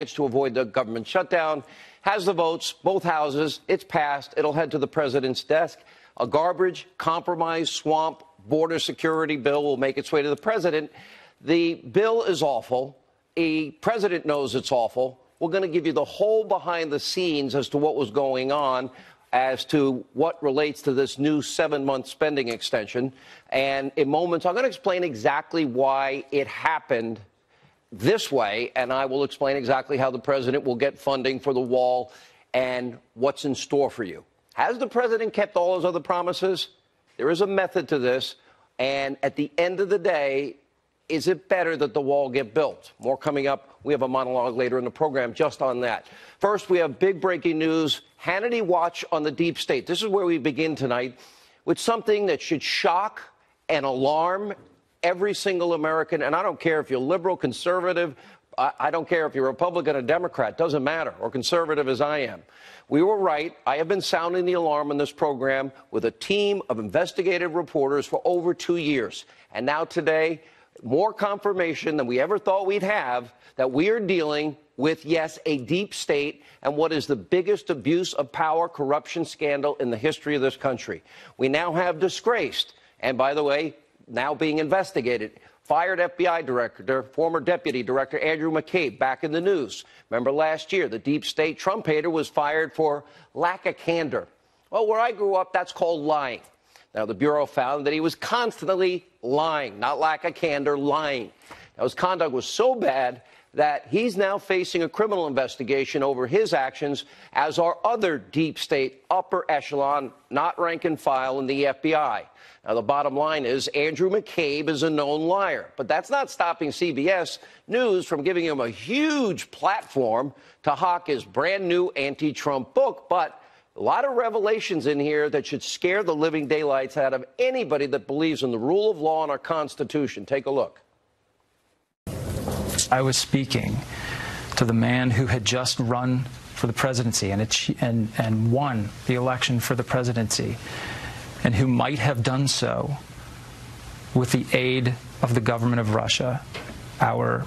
to avoid the government shutdown, has the votes, both houses. It's passed. It'll head to the president's desk. A garbage, compromise, swamp, border security bill will make its way to the president. The bill is awful. A president knows it's awful. We're going to give you the whole behind the scenes as to what was going on, as to what relates to this new 7-month spending extension. And in moments, I'm going to explain exactly why it happened this way, and I will explain exactly how the president will get funding for the wall and what's in store for you. Has the president kept all his other promises? There is a method to this, and at the end of the day, is it better that the wall get built? More coming up. We have a monologue later in the program just on that. First, we have big breaking news. Hannity watch on the deep state. This is where we begin tonight with something that should shock and alarm every single American. And I don't care if you're liberal, conservative. I don't care if you're Republican or Democrat. Doesn't matter. Or conservative as I am. We were right. I have been sounding the alarm in this program with a team of investigative reporters for over 2 years. And now today, more confirmation than we ever thought we'd have that we are dealing with, yes, a deep state and what is the biggest abuse of power corruption scandal in the history of this country. We now have disgraced, and by the way, now being investigated, fired FBI director, former deputy director Andrew McCabe, back in the news. Remember last year, the deep state Trump hater was fired for lack of candor. Well, where I grew up, that's called lying. Now, the Bureau found that he was constantly lying, not lack of candor, lying. Now, his conduct was so bad that he's now facing a criminal investigation over his actions, as are other deep state upper echelon, not rank and file in the FBI. Now, the bottom line is Andrew McCabe is a known liar, but that's not stopping CBS News from giving him a huge platform to hawk his brand new anti-Trump book. But a lot of revelations in here that should scare the living daylights out of anybody that believes in the rule of law and our Constitution. Take a look. I was speaking to the man who had just run for the presidency and won the election for the presidency, and who might have done so with the aid of the government of Russia, our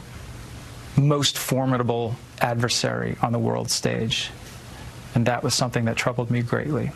most formidable adversary on the world stage. And that was something that troubled me greatly.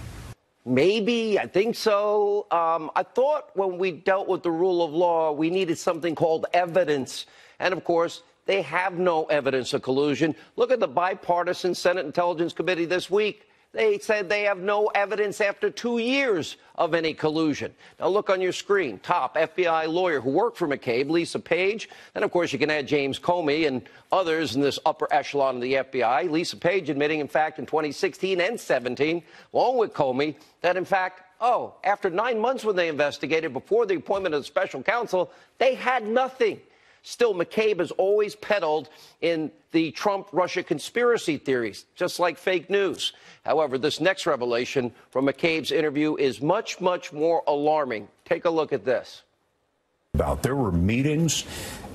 Maybe, I think so. I thought when we dealt with the rule of law, we needed something called evidence. And of course, they have no evidence of collusion. Look at the bipartisan Senate Intelligence Committee this week. They said they have no evidence after 2 years of any collusion. Now look on your screen. Top FBI lawyer who worked for McCabe, Lisa Page. And of course, you can add James Comey and others in this upper echelon of the FBI. Lisa Page admitting, in fact, in 2016 and 17, along with Comey, that in fact, after 9 months when they investigated, before the appointment of the special counsel, they had nothing. Still, McCabe has always peddled in the Trump-Russia conspiracy theories, just like fake news. However, this next revelation from McCabe's interview is much, much more alarming. Take a look at this. There were meetings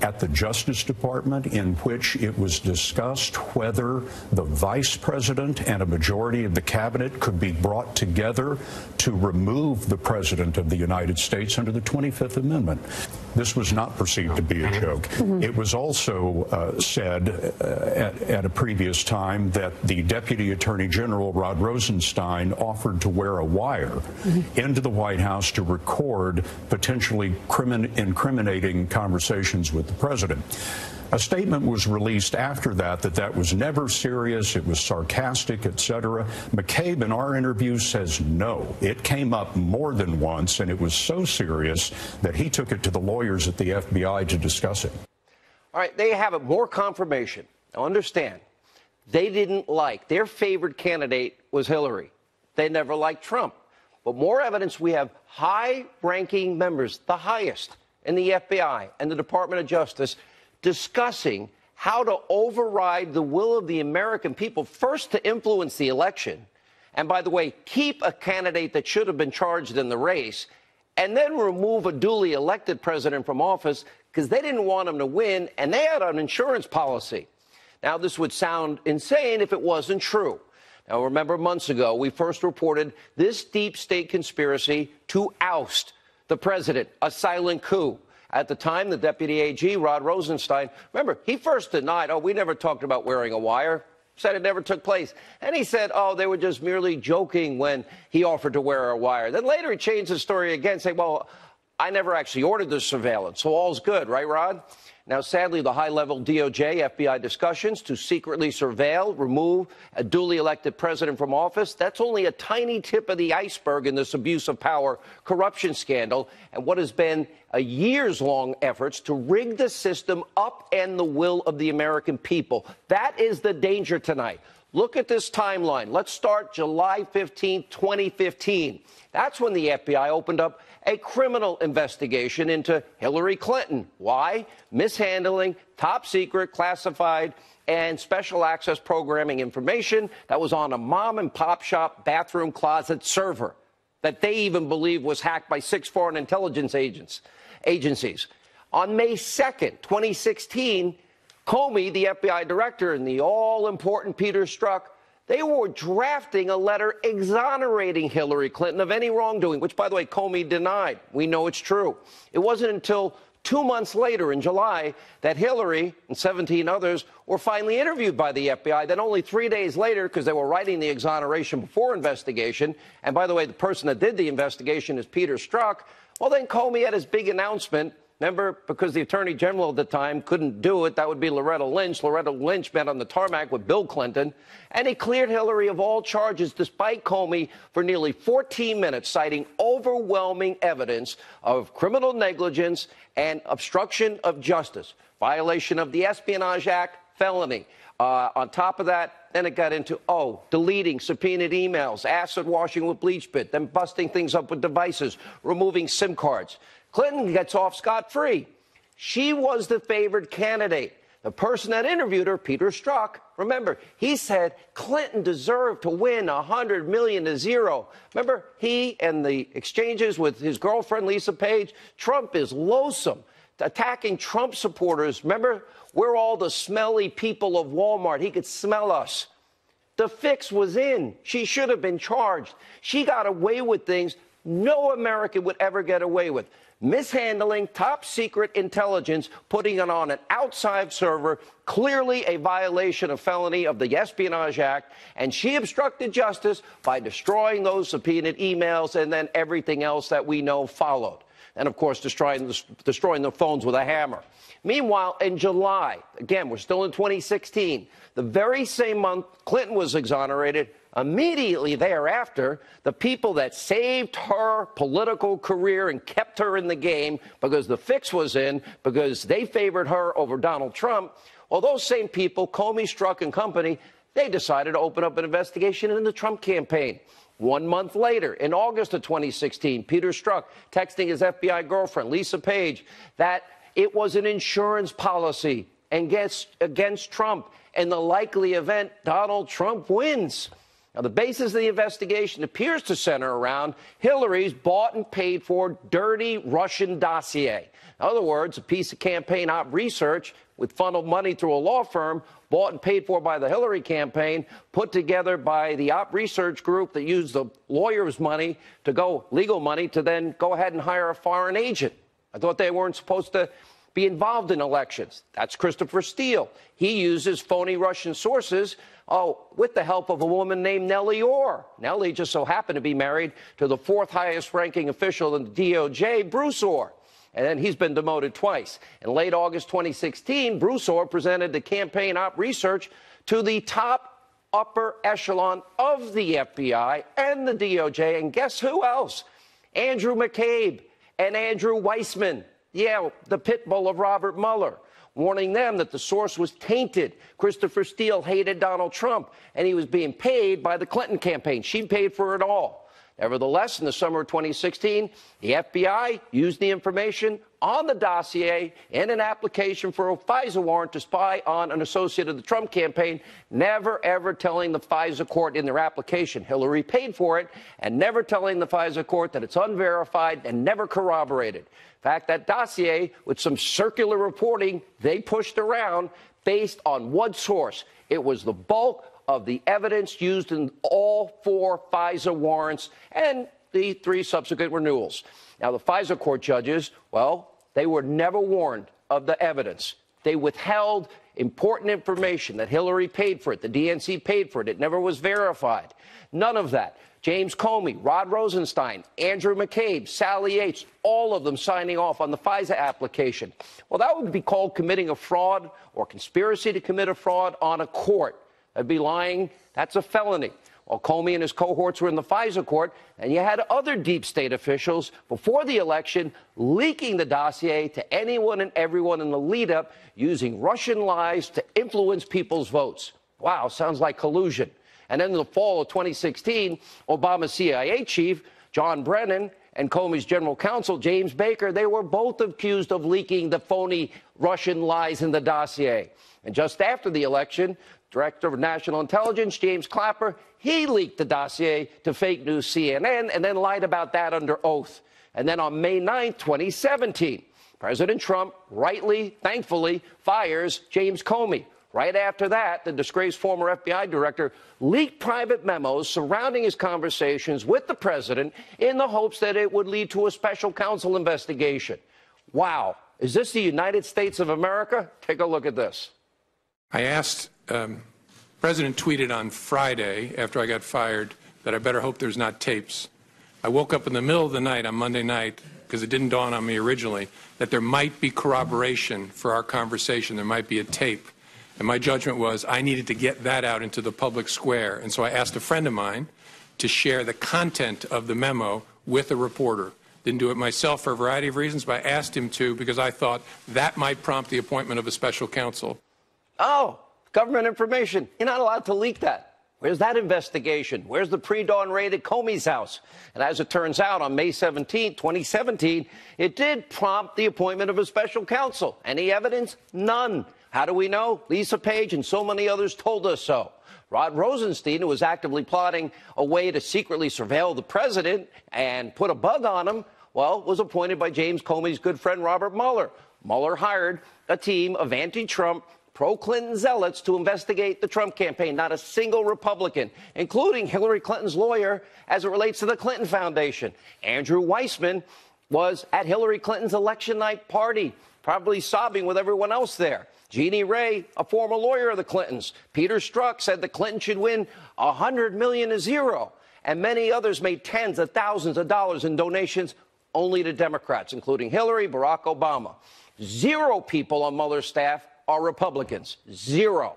at the Justice Department in which it was discussed whether the vice president and a majority of the cabinet could be brought together to remove the president of the United States under the 25th Amendment. This was not perceived to be a joke. It was also said at a previous time that the Deputy Attorney General, Rod Rosenstein, offered to wear a wire into the White House to record potentially incriminating conversations with the president. A statement was released after that was never serious, it was sarcastic, etc. McCabe in our interview says no. It came up more than once, and it was so serious that he took it to the lawyers at the FBI to discuss it. All right, they have more confirmation. Now understand, they didn't like, their favorite candidate was Hillary. They never liked Trump. But more evidence, we have high-ranking members, the highest in the FBI and the Department of Justice, discussing how to override the will of the American people, first to influence the election, and by the way, keep a candidate that should have been charged in the race, and then remove a duly elected president from office because they didn't want him to win, and they had an insurance policy. Now, this would sound insane if it wasn't true. Now, remember months ago, we first reported this deep state conspiracy to oust the president, a silent coup. At the time, the deputy AG, Rod Rosenstein, remember, he first denied, oh, we never talked about wearing a wire. Said it never took place. And he said, oh, they were just merely joking when he offered to wear a wire. Then later he changed his story again, saying, well, I never actually ordered the surveillance, so all's good, right, Rod? Now, sadly, the high-level DOJ, FBI discussions to secretly surveil, remove a duly elected president from office, that's only a tiny tip of the iceberg in this abuse of power corruption scandal and what has been a years-long efforts to rig the system, upend the will of the American people. That is the danger tonight. Look at this timeline. Let's start July 15, 2015. That's when the FBI opened up a criminal investigation into Hillary Clinton. Why? Mishandling top secret, classified, and special access programming information that was on a mom and pop shop bathroom closet server that they even believed was hacked by 6 foreign intelligence agencies. On May 2nd, 2016, Comey, the FBI director, and the all-important Peter Strzok, they were drafting a letter exonerating Hillary Clinton of any wrongdoing, which, by the way, Comey denied. We know it's true. It wasn't until 2 months later, in July, that Hillary and 17 others were finally interviewed by the FBI. Then only 3 days later, because they were writing the exoneration before investigation, and by the way, the person that did the investigation is Peter Strzok, well, then Comey had his big announcement. Remember, because the Attorney General at the time couldn't do it, that would be Loretta Lynch. Loretta Lynch met on the tarmac with Bill Clinton, and he cleared Hillary of all charges despite Comey for nearly 14 minutes, citing overwhelming evidence of criminal negligence and obstruction of justice, violation of the Espionage Act, felony. On top of that, then it got into, deleting subpoenaed emails, acid washing with bleach bit, then busting things up with devices, removing SIM cards. Clinton gets off scot-free. She was the favored candidate. The person that interviewed her, Peter Strzok, remember, he said Clinton deserved to win $100 million to zero. Remember, he and the exchanges with his girlfriend, Lisa Page, Trump is loathsome, attacking Trump supporters. Remember, we're all the smelly people of Walmart. He could smell us. The fix was in. She should have been charged. She got away with things no American would ever get away with. Mishandling top secret intelligence, putting it on an outside server, clearly a violation of felony of the Espionage Act, and she obstructed justice by destroying those subpoenaed emails and then everything else that we know followed. And, of course, destroying the phones with a hammer. Meanwhile, in July, again, we're still in 2016, the very same month Clinton was exonerated, immediately thereafter, the people that saved her political career and kept her in the game because the fix was in, because they favored her over Donald Trump, well, those same people, Comey, Strzok, and company, they decided to open up an investigation into the Trump campaign. 1 month later, in August of 2016, Peter Strzok texting his FBI girlfriend, Lisa Page, that it was an insurance policy against Trump in the likely event Donald Trump wins. Now, the basis of the investigation appears to center around Hillary's bought and paid for dirty Russian dossier. In other words, a piece of campaign op research with funneled money through a law firm, bought and paid for by the Hillary campaign, put together by the op research group that used the lawyer's money to go, legal money, to then go ahead and hire a foreign agent. I thought they weren't supposed to be involved in elections. That's Christopher Steele. He uses phony Russian sources, with the help of a woman named Nellie Orr. Nellie just so happened to be married to the 4th highest ranking official in the DOJ, Bruce Orr. And then he's been demoted twice. In late August 2016, Bruce Orr presented the campaign op research to the top upper echelon of the FBI and the DOJ. And guess who else? Andrew McCabe and Andrew Weissman. Yeah, the pit bull of Robert Mueller, warning them that the source was tainted. Christopher Steele hated Donald Trump, and he was being paid by the Clinton campaign. She paid for it all. Nevertheless, in the summer of 2016, the FBI used the information on the dossier in an application for a FISA warrant to spy on an associate of the Trump campaign, never, ever telling the FISA court in their application Hillary paid for it, and never telling the FISA court that it's unverified and never corroborated. In fact, that dossier, with some circular reporting they pushed around, based on what source? It was the bulk of the evidence used in all 4 FISA warrants and the 3 subsequent renewals. Now, the FISA court judges, well, They were never warned of the evidence. They withheld important information that Hillary paid for it, the DNC paid for it. It never was verified. None of that. James Comey, Rod Rosenstein, Andrew McCabe, Sally Yates, all of them signing off on the FISA application. Well, that would be called committing a fraud or conspiracy to commit a fraud on a court. That'd be lying. That's a felony. Well, Comey and his cohorts were in the FISA court, and you had other deep state officials before the election leaking the dossier to anyone and everyone in the lead-up using Russian lies to influence people's votes. Wow, sounds like collusion. And then in the fall of 2016, Obama's CIA chief, John Brennan, and Comey's general counsel, James Baker, they were both accused of leaking the phony Russian lies in the dossier. And just after the election, Director of National Intelligence, James Clapper, he leaked the dossier to fake news CNN and then lied about that under oath. And then on May 9th, 2017, President Trump rightly, thankfully, fires James Comey. Right after that, the disgraced former FBI director leaked private memos surrounding his conversations with the president in the hopes that it would lead to a special counsel investigation. Wow. Is this the United States of America? Take a look at this. I asked, President tweeted on Friday after I got fired that I better hope there's not tapes. I woke up in the middle of the night on Monday night, because it didn't dawn on me originally, that there might be corroboration for our conversation. There might be a tape. And my judgment was I needed to get that out into the public square. And so I asked a friend of mine to share the content of the memo with a reporter. Didn't do it myself for a variety of reasons, but I asked him to because I thought that might prompt the appointment of a special counsel. Oh, government information. You're not allowed to leak that. Where's that investigation? Where's the pre-dawn raid at Comey's house? And as it turns out, on May 17, 2017, it did prompt the appointment of a special counsel. Any evidence? None. How do we know? Lisa Page and so many others told us so. Rod Rosenstein, who was actively plotting a way to secretly surveil the president and put a bug on him, well, was appointed by James Comey's good friend Robert Mueller. Mueller hired a team of anti-Trump, pro-Clinton zealots to investigate the Trump campaign. Not a single Republican, including Hillary Clinton's lawyer, as it relates to the Clinton Foundation. Andrew Weissman was at Hillary Clinton's election night party, probably sobbing with everyone else there. Jeannie Ray, a former lawyer of the Clintons. Peter Strzok said the Clintons should win $100 million to zero. And many others made tens of thousands of dollars in donations only to Democrats, including Hillary, Barack Obama. 0 people on Mueller's staff are Republicans. 0.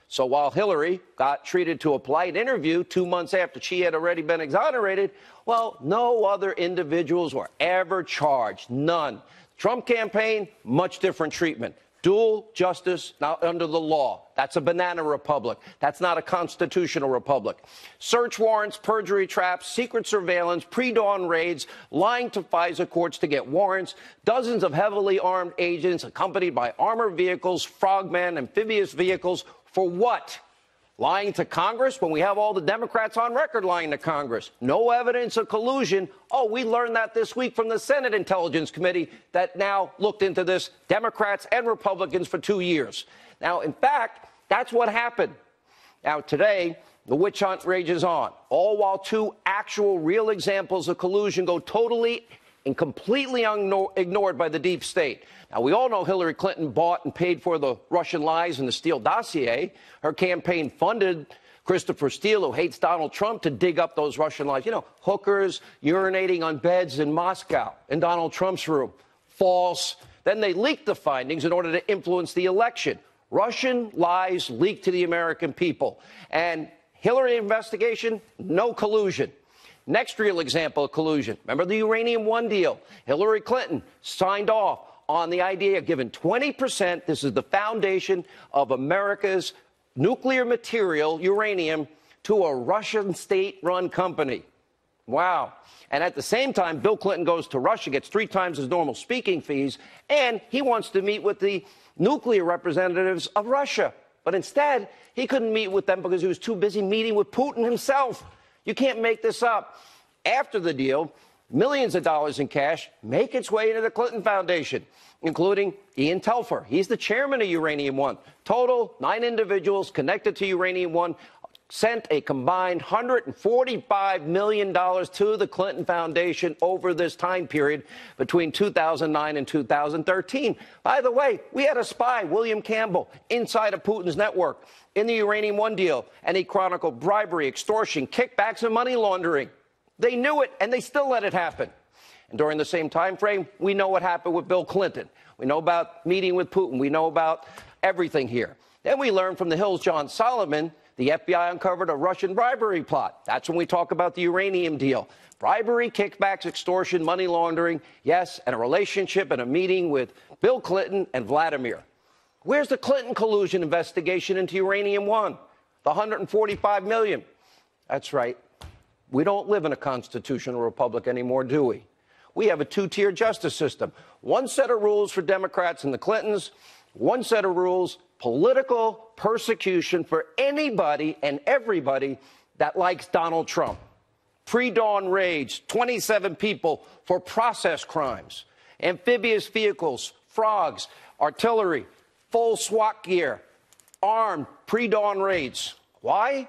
So while Hillary got treated to a polite interview 2 months after she had already been exonerated, well, no other individuals were ever charged. None. Trump campaign, much different treatment. Dual justice now under the law. That's a banana republic. That's not a constitutional republic. Search warrants, perjury traps, secret surveillance, pre-dawn raids, lying to FISA courts to get warrants, dozens of heavily armed agents accompanied by armored vehicles, frogmen, amphibious vehicles. For what? Lying to Congress when we have all the Democrats on record lying to Congress. No evidence of collusion. Oh, we learned that this week from the Senate Intelligence Committee that now looked into this, Democrats and Republicans, for 2 years. Now, in fact, that's what happened. Now, today, the witch hunt rages on, all while 2 actual real examples of collusion go totally and completely ignored by the deep state. Now, we all know Hillary Clinton bought and paid for the Russian lies in the Steele dossier. Her campaign funded Christopher Steele, who hates Donald Trump, to dig up those Russian lies. You know, hookers urinating on beds in Moscow in Donald Trump's room. False. Then they leaked the findings in order to influence the election. Russian lies leaked to the American people. And Hillary investigation, no collusion. Next real example of collusion. Remember the Uranium One deal? Hillary Clinton signed off on the idea of giving 20%, this is the foundation of America's nuclear material, uranium, to a Russian state-run company. Wow. And at the same time, Bill Clinton goes to Russia, gets 3 times his normal speaking fees, and he wants to meet with the nuclear representatives of Russia. But instead, he couldn't meet with them because he was too busy meeting with Putin himself. You can't make this up. After the deal, millions of dollars in cash make its way into the Clinton Foundation, including Ian Telfer. He's the chairman of Uranium One. Total, 9 individuals connected to Uranium One, sent a combined $145 million to the Clinton Foundation over this time period between 2009 and 2013. By the way, we had a spy, William Campbell, inside of Putin's network in the Uranium One deal, and he chronicled bribery, extortion, kickbacks, and money laundering. They knew it, and they still let it happen. And during the same time frame, we know what happened with Bill Clinton. We know about meeting with Putin. We know about everything here. Then we learned from the Hill's John Solomon, the FBI uncovered a Russian bribery plot. That's when we talk about the uranium deal. Bribery, kickbacks, extortion, money laundering, yes, and a relationship and a meeting with Bill Clinton and Vladimir. Where's the Clinton collusion investigation into Uranium One? The $145 million. That's right. We don't live in a constitutional republic anymore, do we? We have a two-tier justice system. One set of rules for Democrats and the Clintons, one set of rules, political persecution for anybody and everybody that likes Donald Trump. Pre-dawn raids, 27 people for process crimes, amphibious vehicles, frogs, artillery, full SWAT gear, armed pre-dawn raids. Why?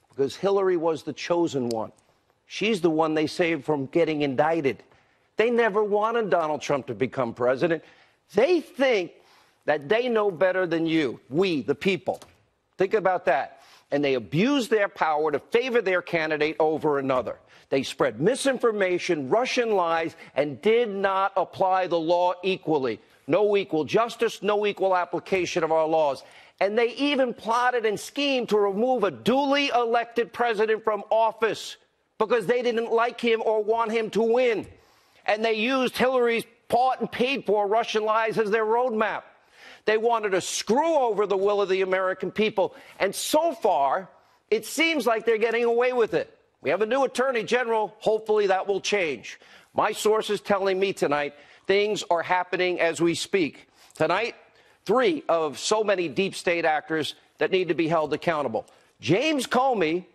Because Hillary was the chosen one. She's the one they saved from getting indicted. They never wanted Donald Trump to become president. They think that they know better than you, we, the people. Think about that. And they abuse their power to favor their candidate over another. They spread misinformation, Russian lies, and did not apply the law equally. No equal justice, no equal application of our laws. And they even plotted and schemed to remove a duly elected president from office because they didn't like him or want him to win. And they used Hillary's bought and paid for Russian lies as their roadmap. They wanted to screw over the will of the American people. And so far, it seems like they're getting away with it. We have a new attorney general. Hopefully that will change. My sources telling me tonight things are happening as we speak. Tonight, 3 of so many deep state actors that need to be held accountable. James Comey,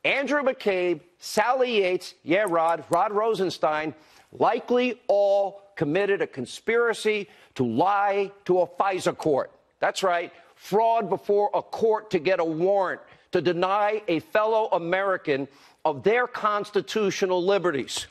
Andrew McCabe, Sally Yates, Rod Rosenstein, likely all committed a conspiracy to lie to a FISA court. That's right, fraud before a court to get a warrant to deny a fellow American of their constitutional liberties.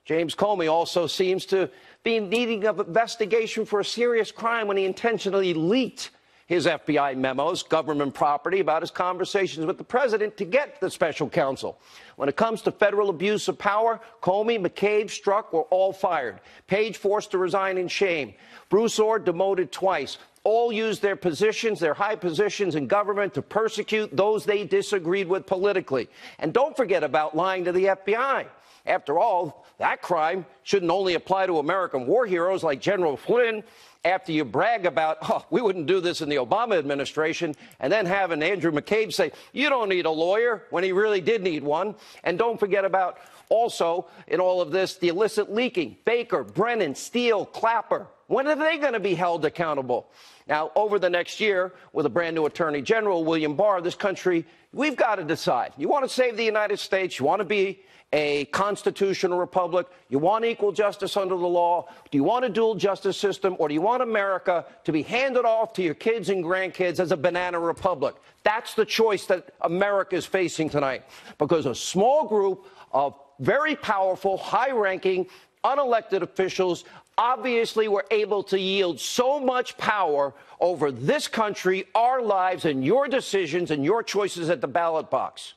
James Comey also seems to be needing an investigation for a serious crime when he intentionally leaked his FBI memos, government property, about his conversations with the president to get the special counsel. When it comes to federal abuse of power, Comey, McCabe, Strzok were all fired. Page forced to resign in shame. Bruce Orr demoted twice. All used their positions, their high positions in government, to persecute those they disagreed with politically. And don't forget about lying to the FBI. After all, that crime shouldn't only apply to American war heroes like General Flynn. After you brag about, oh, we wouldn't do this in the Obama administration, and then having Andrew McCabe say, you don't need a lawyer, when he really did need one. And don't forget about also, in all of this, the illicit leaking. Baker, Brennan, Steele, Clapper. When are they going to be held accountable? Now, over the next year, with a brand new Attorney General, William Barr, this country, we've got to decide. You want to save the United States? You want to be a constitutional republic? You want equal justice under the law? Do you want a dual justice system? Or do you want America to be handed off to your kids and grandkids as a banana republic? That's the choice that America is facing tonight, because a small group of very powerful, high-ranking, unelected officials obviously were able to yield so much power over this country, our lives, and your decisions and your choices at the ballot box.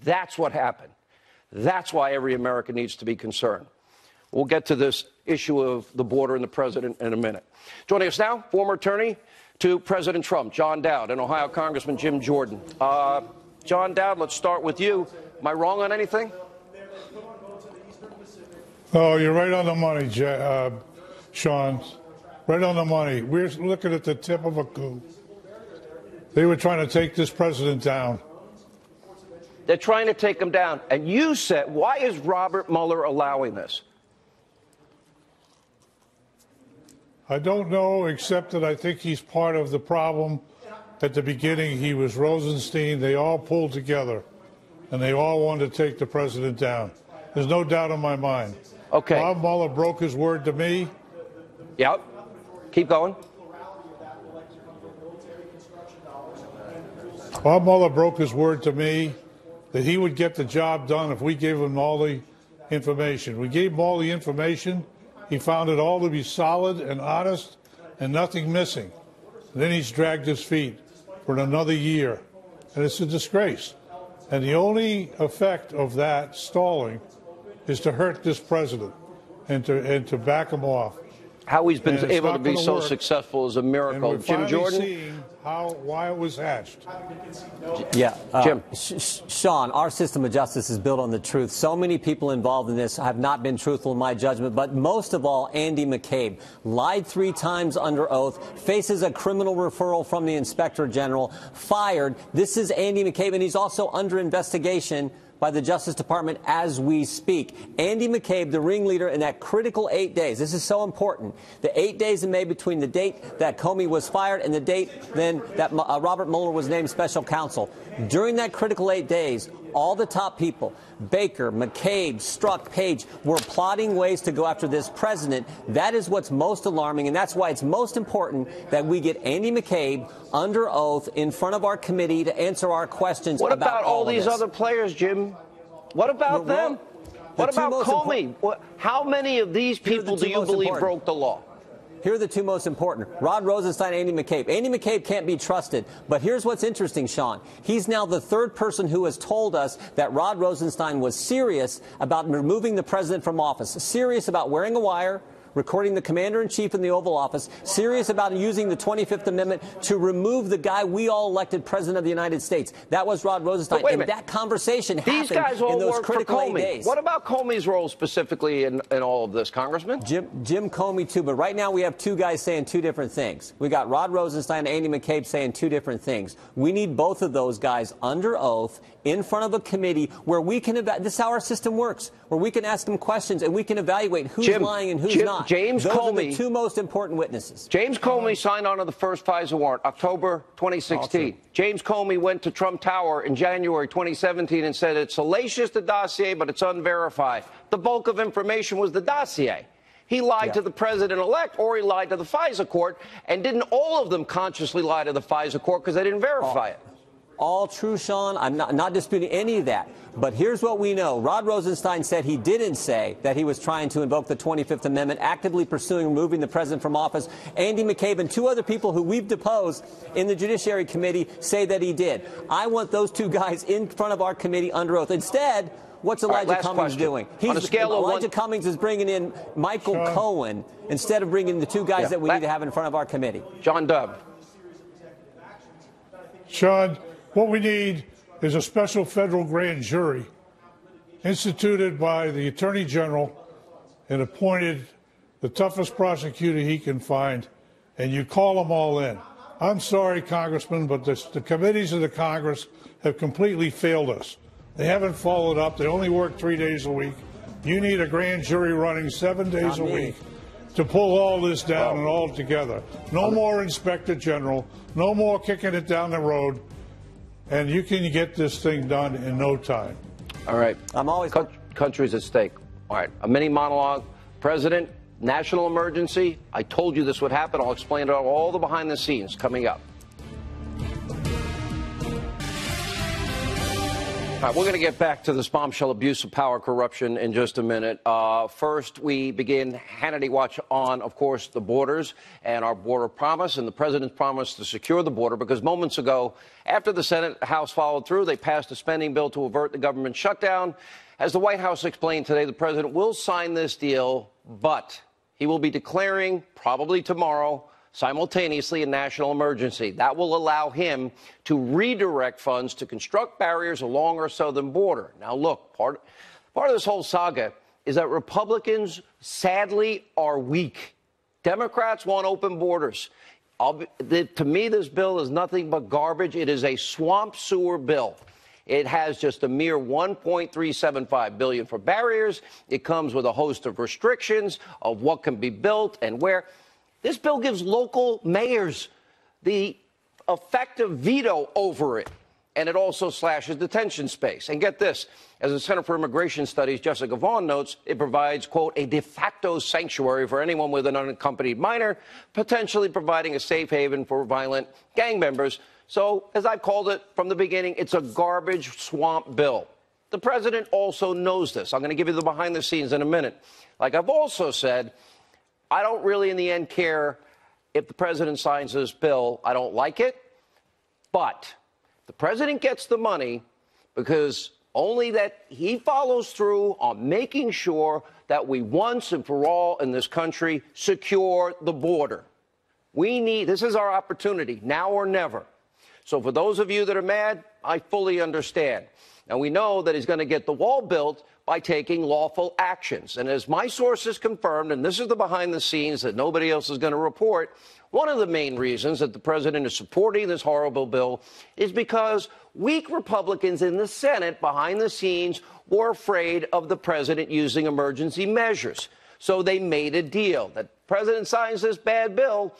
That's what happened. That's why every American needs to be concerned. We'll get to this issue of the border and the president in a minute. Joining us now, former attorney to President Trump, John Dowd, and Ohio Congressman Jim Jordan. John Dowd, let's start with you. Am I wrong on anything? Oh, you're right on the money, Sean. Right on the money. We're looking at the tip of a coup. They were trying to take this president down. They're trying to take him down. And you said, why is Robert Mueller allowing this? I don't know, except that I think he's part of the problem. At the beginning, he was Rosenstein. They all pulled together, and they all wanted to take the president down. There's no doubt in my mind. Okay. Bob Mueller broke his word to me. Yep. Keep going. Bob Mueller broke his word to me that he would get the job done if we gave him all the information. We gave him all the information. He found it all to be solid and honest and nothing missing. And then he's dragged his feet for another year. And it's a disgrace. And the only effect of that stalling is to hurt this president and to back him off. How he's been able to be so successful is a miracle. And we're Jim Jordan? seeing why it was hatched. Yeah. Jim. Sean, our system of justice is built on the truth. So many people involved in this have not been truthful in my judgment, but most of all, Andy McCabe lied 3 times under oath, faces a criminal referral from the Inspector General, fired. This is Andy McCabe, and he's also under investigation by the Justice Department as we speak. Andy McCabe, the ringleader in that critical 8 days. This is so important. The 8 days in May between the date that Comey was fired and the date then that Robert Mueller was named special counsel. During that critical 8 days, all the top people, Baker, McCabe, Strzok, Page, were plotting ways to go after this president. That is what's most alarming, and that's why it's most important that we get Andy McCabe under oath in front of our committee to answer our questions What about all these this. other players, Jim? What about them? What about Comey? How many of these people do you believe broke the law? Here are the 2 most important. Rod Rosenstein, Andy McCabe. Andy McCabe can't be trusted. But here's what's interesting, Sean. He's now the 3rd person who has told us that Rod Rosenstein was serious about removing the president from office, serious about wearing a wire, recording the commander-in-chief in the Oval Office, serious about using the 25th Amendment to remove the guy we all elected president of the United States. That was Rod Rosenstein. Wait a minute. That conversation These happened guys all in those work critical for 8 Comey. days. What about Comey's role specifically in all of this, Congressman? Jim Comey, too. But right now we have 2 guys saying 2 different things. We got Rod Rosenstein and Andy McCabe saying 2 different things. We need both of those guys under oath in front of a committee where we can this is how our system works, where we can ask them questions and we can evaluate who's lying and who's not. James Comey, those are the 2 most important witnesses. James Comey signed on to the first FISA warrant, October 2016. James Comey went to Trump Tower in January 2017 and said it's salacious, the dossier, but it's unverified. The bulk of information was the dossier. He lied to the president-elect, or he lied to the FISA court, and didn't all of them consciously lie to the FISA court because they didn't verify it? All true, Sean. I'm not disputing any of that. But here's what we know. Rod Rosenstein said he didn't say that he was trying to invoke the 25th Amendment, actively pursuing removing the president from office. Andy McCabe and 2 other people who we've deposed in the Judiciary Committee say that he did. I want those 2 guys in front of our committee under oath. Instead, what's Elijah Cummings doing? On a scale of Elijah Cummings is bringing in Michael Cohen instead of bringing the 2 guys that we need to have in front of our committee. John Dove. Sean, what we need is a special federal grand jury instituted by the Attorney General and appointed the toughest prosecutor he can find, and you call them all in. I'm sorry, Congressman, but the committees of the Congress have completely failed us. They haven't followed up. They only work 3 days a week. You need a grand jury running 7 days a week to pull all this down and all together. No more Inspector General. No more kicking it down the road. And you can get this thing done in no time. All right. I'm always... Country's at stake. All right. A mini monologue. President, national emergency. I told you this would happen. I'll explain it all the behind the scenes coming up. All right, we're going to get back to this bombshell abuse of power corruption in just a minute. First, we begin Hannity Watch on, of course, the borders and our border promise and the president's promise to secure the border, because moments ago, after the Senate House followed through, they passed a spending bill to avert the government shutdown. As the White House explained today, the president will sign this deal, but he will be declaring, probably tomorrow, simultaneously a national emergency. That will allow him to redirect funds to construct barriers along our southern border. Now, look, part of this whole saga is that Republicans, sadly, are weak. Democrats want open borders. To me, this bill is nothing but garbage. It is a swamp sewer bill. It has just a mere $1.375 billion for barriers. It comes with a host of restrictions of what can be built and where. This bill gives local mayors the effective veto over it, and it also slashes detention space. And get this, as the Center for Immigration Studies, Jessica Vaughn notes, it provides, quote, a de facto sanctuary for anyone with an unaccompanied minor, potentially providing a safe haven for violent gang members. So, as I've called it from the beginning, it's a garbage swamp bill. The president also knows this. I'm going to give you the behind the scenes in a minute. Like I've also said, I don't really in the end care if the president signs this bill. I don't like it. But the president gets the money because only that he follows through on making sure that we once and for all in this country secure the border. This is our opportunity, now or never. So for those of you that are mad, I fully understand. And we know that he's going to get the wall built by taking lawful actions. And as my sources confirmed, and this is the behind the scenes that nobody else is going to report, one of the main reasons that the president is supporting this horrible bill is because weak Republicans in the Senate behind the scenes were afraid of the president using emergency measures. So they made a deal that the president signs this bad bill,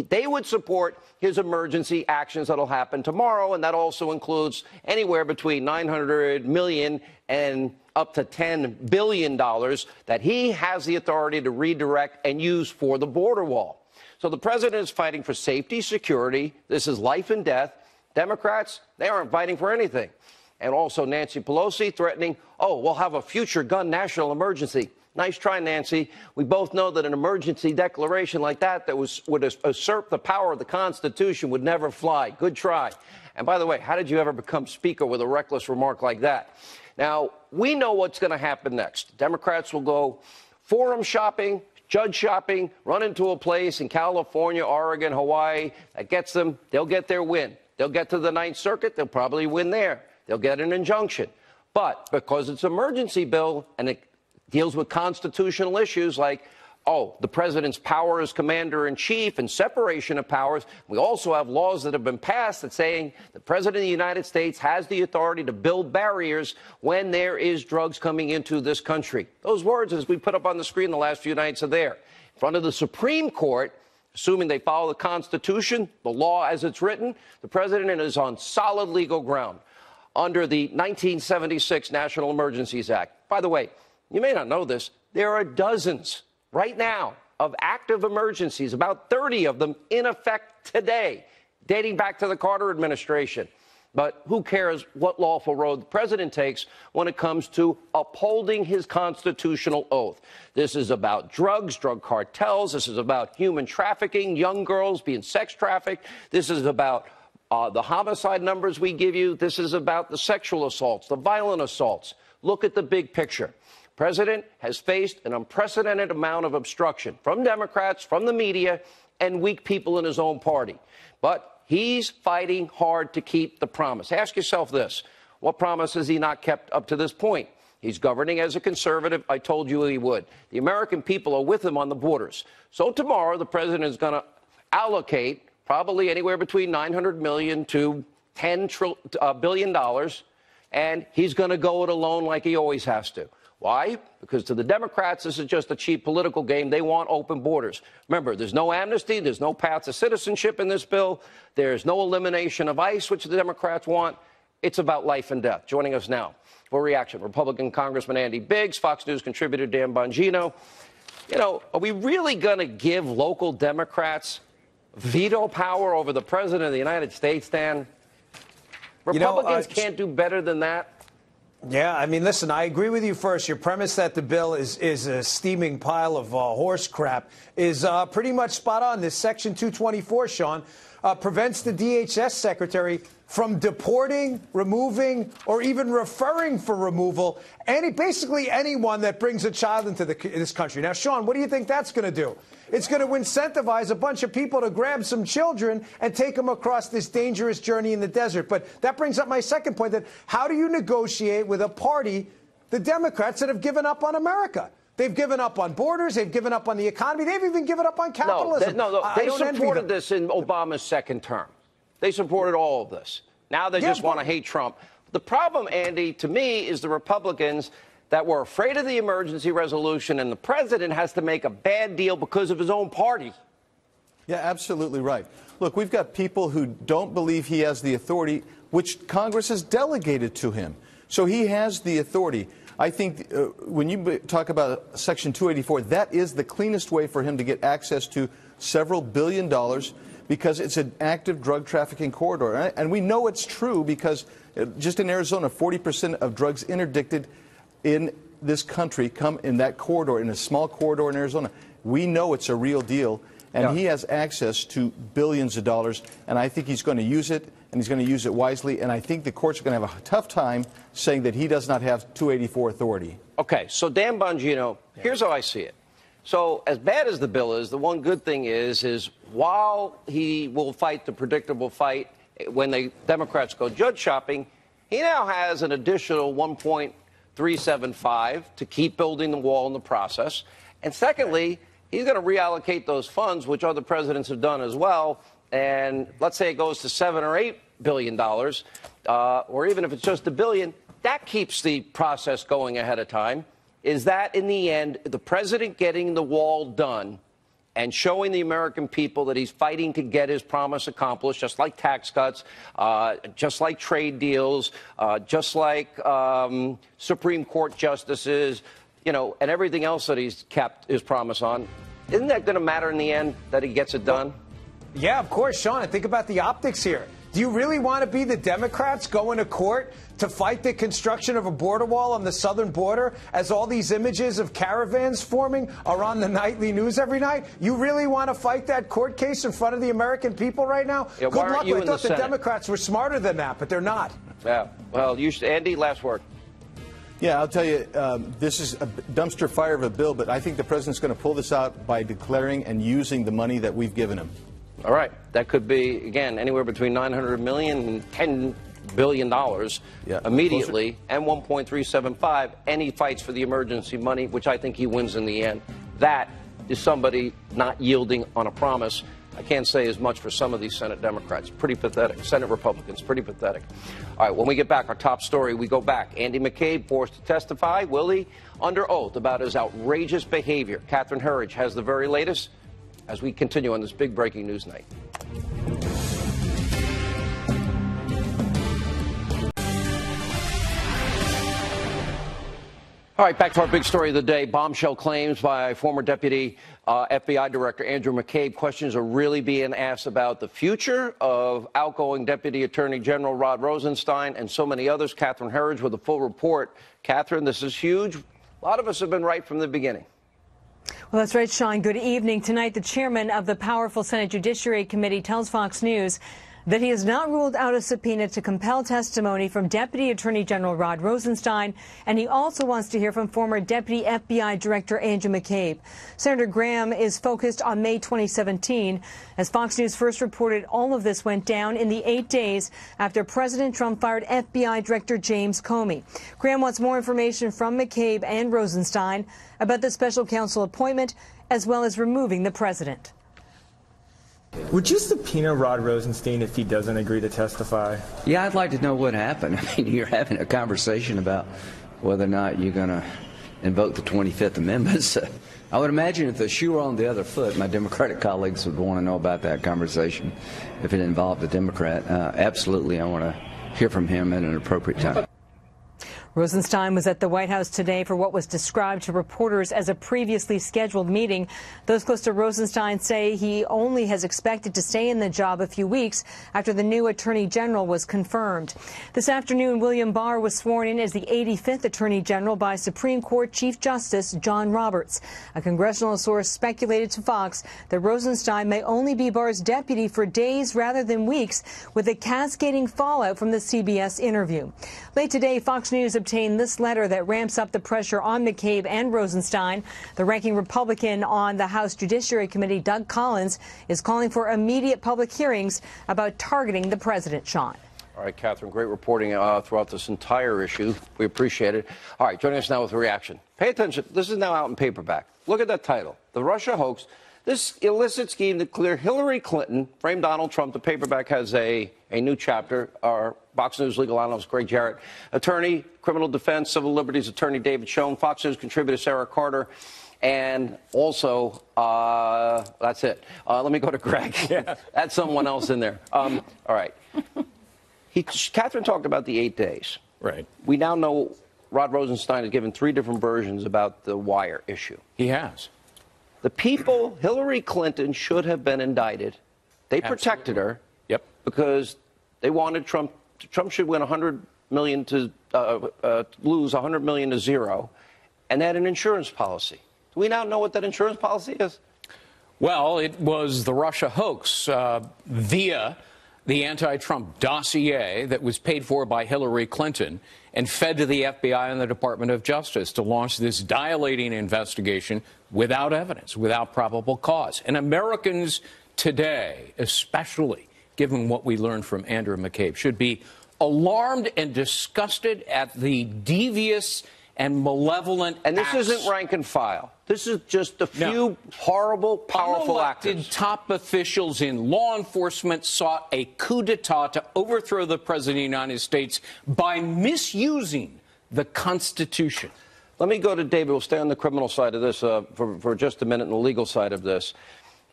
they would support his emergency actions that'll happen tomorrow, and that also includes anywhere between $900 million and up to $10 billion that he has the authority to redirect and use for the border wall. So the president is fighting for safety, security. This is life and death. Democrats, they aren't fighting for anything. And also Nancy Pelosi threatening, oh, we'll have a future gun national emergency. Nice try, Nancy. We both know that an emergency declaration like that would usurp the power of the Constitution would never fly. Good try. And by the way, how did you ever become Speaker with a reckless remark like that? Now, we know what's going to happen next. Democrats will go forum shopping, judge shopping, run into a place in California, Oregon, Hawaii that gets them. They'll get their win. They'll get to the Ninth Circuit. They'll probably win there. They'll get an injunction. But because it's an emergency bill and it deals with constitutional issues like, oh, the president's power as commander-in-chief and separation of powers. We also have laws that have been passed that saying the president of the United States has the authority to build barriers when there is drugs coming into this country. Those words, as we put up on the screen the last few nights, are there. In front of the Supreme Court, assuming they follow the Constitution, the law as it's written, the president is on solid legal ground under the 1976 National Emergencies Act. By the way, you may not know this, there are dozens right now of active emergencies, about 30 of them in effect today, dating back to the Carter administration. But who cares what lawful road the president takes when it comes to upholding his constitutional oath? This is about drugs, drug cartels. This is about human trafficking, young girls being sex trafficked. This is about the homicide numbers we give you. This is about the sexual assaults, the violent assaults. Look at the big picture. President has faced an unprecedented amount of obstruction from Democrats, from the media, and weak people in his own party. But he's fighting hard to keep the promise. Ask yourself this. What promise has he not kept up to this point? He's governing as a conservative. I told you he would. The American people are with him on the borders. So tomorrow, the president is going to allocate probably anywhere between $900 million to $10 billion, and he's going to go it alone like he always has to. Why? Because to the Democrats, this is just a cheap political game. They want open borders. Remember, there's no amnesty. There's no path to citizenship in this bill. There's no elimination of ICE, which the Democrats want. It's about life and death. Joining us now for reaction, Republican Congressman Andy Biggs, Fox News contributor Dan Bongino. You know, are we really going to give local Democrats veto power over the president of the United States, Dan? Republicans can't do better than that. Yeah, I mean, listen, I agree with you first. Your premise that the bill is a steaming pile of horse crap is pretty much spot on. This Section 224, Sean, prevents the DHS secretary from deporting, removing, or even referring for removal basically anyone that brings a child into this country. Now, Sean, what do you think that's going to do? It's going to incentivize a bunch of people to grab some children and take them across this dangerous journey in the desert. But that brings up my second point, that how do you negotiate with a party, the Democrats, that have given up on America? They've given up on borders. They've given up on the economy. They've even given up on capitalism. They supported this in Obama's second term. They supported all of this. Now they just want to hate Trump. The problem, Andy, to me, is the Republicans that were afraid of the emergency resolution, and the president has to make a bad deal because of his own party. Yeah, absolutely right. Look, we've got people who don't believe he has the authority, which Congress has delegated to him. So he has the authority. I think when you talk about Section 284, that is the cleanest way for him to get access to several $1 billion. because it's an active drug trafficking corridor. And we know it's true because just in Arizona, 40% of drugs interdicted in this country come in that corridor, in a small corridor in Arizona. We know it's a real deal, and he has access to billions of dollars, and I think he's going to use it, and he's going to use it wisely, and I think the courts are going to have a tough time saying that he does not have 284 authority. Okay, so Dan Bongino, here's how I see it. So as bad as the bill is, the one good thing is while he will fight the predictable fight when the Democrats go judge shopping, he now has an additional 1.375 to keep building the wall in the process. And secondly, he's going to reallocate those funds, which other presidents have done as well. And let's say it goes to $7 or $8 billion, or even if it's just $1 billion, that keeps the process going ahead of time. Is that, in the end, the president getting the wall done and showing the American people that he's fighting to get his promise accomplished, just like tax cuts, just like trade deals, just like Supreme Court justices, you know, and everything else that he's kept his promise on? Isn't that going to matter in the end, that he gets it done? Yeah, of course, Sean. And think about the optics here. Do you really want to be the Democrats going to court to fight the construction of a border wall on the southern border as all these images of caravans forming are on the nightly news every night? You really want to fight that court case in front of the American people right now? Yeah, Good luck. I thought the Democrats were smarter than that, but they're not. Yeah. Well, Andy, last word. Yeah, I'll tell you, this is a dumpster fire of a bill, but I think the president's going to pull this out by declaring and using the money that we've given him. All right. That could be, again, anywhere between $900 million and $10 billion immediately, and 1.375, and he fights for the emergency money, which I think he wins in the end. That is somebody not yielding on a promise. I can't say as much for some of these Senate Democrats. Pretty pathetic. Senate Republicans, pretty pathetic. All right, when we get back, our top story, we go back. Andy McCabe forced to testify, will he, under oath about his outrageous behavior. Catherine Herridge has the very latest as we continue on this big breaking news night. All right, back to our big story of the day. Bombshell claims by former Deputy FBI Director Andrew McCabe. Questions are really being asked about the future of outgoing Deputy Attorney General Rod Rosenstein and so many others. Catherine Herridge with a full report. Catherine, this is huge. A lot of us have been right from the beginning. Well, that's right, Sean. Good evening. Tonight, the chairman of the powerful Senate Judiciary Committee tells Fox News that he has not ruled out a subpoena to compel testimony from Deputy Attorney General Rod Rosenstein, and he also wants to hear from former Deputy FBI Director Andrew McCabe. Senator Graham is focused on May 2017. As Fox News first reported, all of this went down in the 8 days after President Trump fired FBI Director James Comey. Graham wants more information from McCabe and Rosenstein about the special counsel appointment, as well as removing the president. Would you subpoena Rod Rosenstein if he doesn't agree to testify? Yeah, I'd like to know what happened. I mean, you're having a conversation about whether or not you're going to invoke the 25th Amendment. So I would imagine if the shoe were on the other foot, my Democratic colleagues would want to know about that conversation if it involved a Democrat. Absolutely, I want to hear from him at an appropriate time. Rosenstein was at the White House today for what was described to reporters as a previously scheduled meeting. Those close to Rosenstein say he only has expected to stay in the job a few weeks after the new Attorney General was confirmed. This afternoon, William Barr was sworn in as the 85th Attorney General by Supreme Court Chief Justice John Roberts. A congressional source speculated to Fox that Rosenstein may only be Barr's deputy for days rather than weeks, with a cascading fallout from the CBS interview. Late today, Fox News obtained this letter that ramps up the pressure on McCabe and Rosenstein. The ranking Republican on the House Judiciary Committee, Doug Collins, is calling for immediate public hearings about targeting the president. Sean. All right, Catherine, great reporting throughout this entire issue. We appreciate it. All right, joining us now with a reaction. Pay attention. This is now out in paperback. Look at that title, The Russia Hoax. This illicit scheme to clear Hillary Clinton framed Donald Trump. The paperback has a new chapter. Our Fox News legal analyst, Greg Jarrett, attorney, criminal defense, civil liberties attorney, David Schoen, Fox News contributor, Sarah Carter, and also, that's it. Let me go to Greg. Yeah. That's someone else in there. All right. Catherine talked about the 8 days. Right. We now know Rod Rosenstein has given 3 different versions about the wire issue. He has. The people, Hillary Clinton should have been indicted They protected her. Yep. Because they wanted Trump. Trump should win 100 million to lose 100 million to zero, and they had an insurance policy. Do we now know what that insurance policy is? Well, it was the Russia hoax via the anti-Trump dossier that was paid for by Hillary Clinton and fed to the FBI and the Department of Justice to launch this dilating investigation without evidence, without probable cause. And Americans today, especially given what we learned from Andrew McCabe, should be alarmed and disgusted at the devious and malevolent And this acts. isn't rank and file. This is just a few horrible, powerful Unelected actors. top officials in law enforcement sought a coup d'etat to overthrow the President of the United States by misusing the Constitution. Let me go to David. We'll stay on the criminal side of this for just a minute and the legal side of this.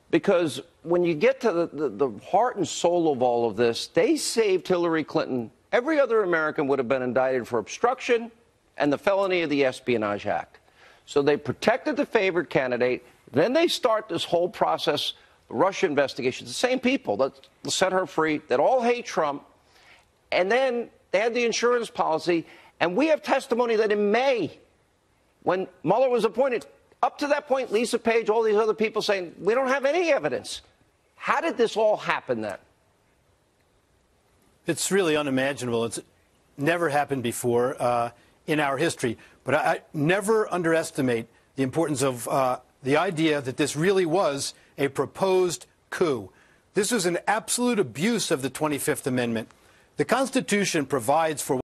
Because when you get to the heart and soul of all of this, they saved Hillary Clinton. Every other American would have been indicted for obstruction and the felony of the Espionage Act. So they protected the favored candidate. Then they start this whole process, the Russia investigation. The same people that set her free, that all hate Trump. And then they had the insurance policy. And we have testimony that in May, when Mueller was appointed, up to that point, Lisa Page, all these other people saying, we don't have any evidence. How did this all happen then? It's really unimaginable. It's never happened before in our history. But I never underestimate the importance of the idea that this really was a proposed coup. This was an absolute abuse of the 25th Amendment. The Constitution provides for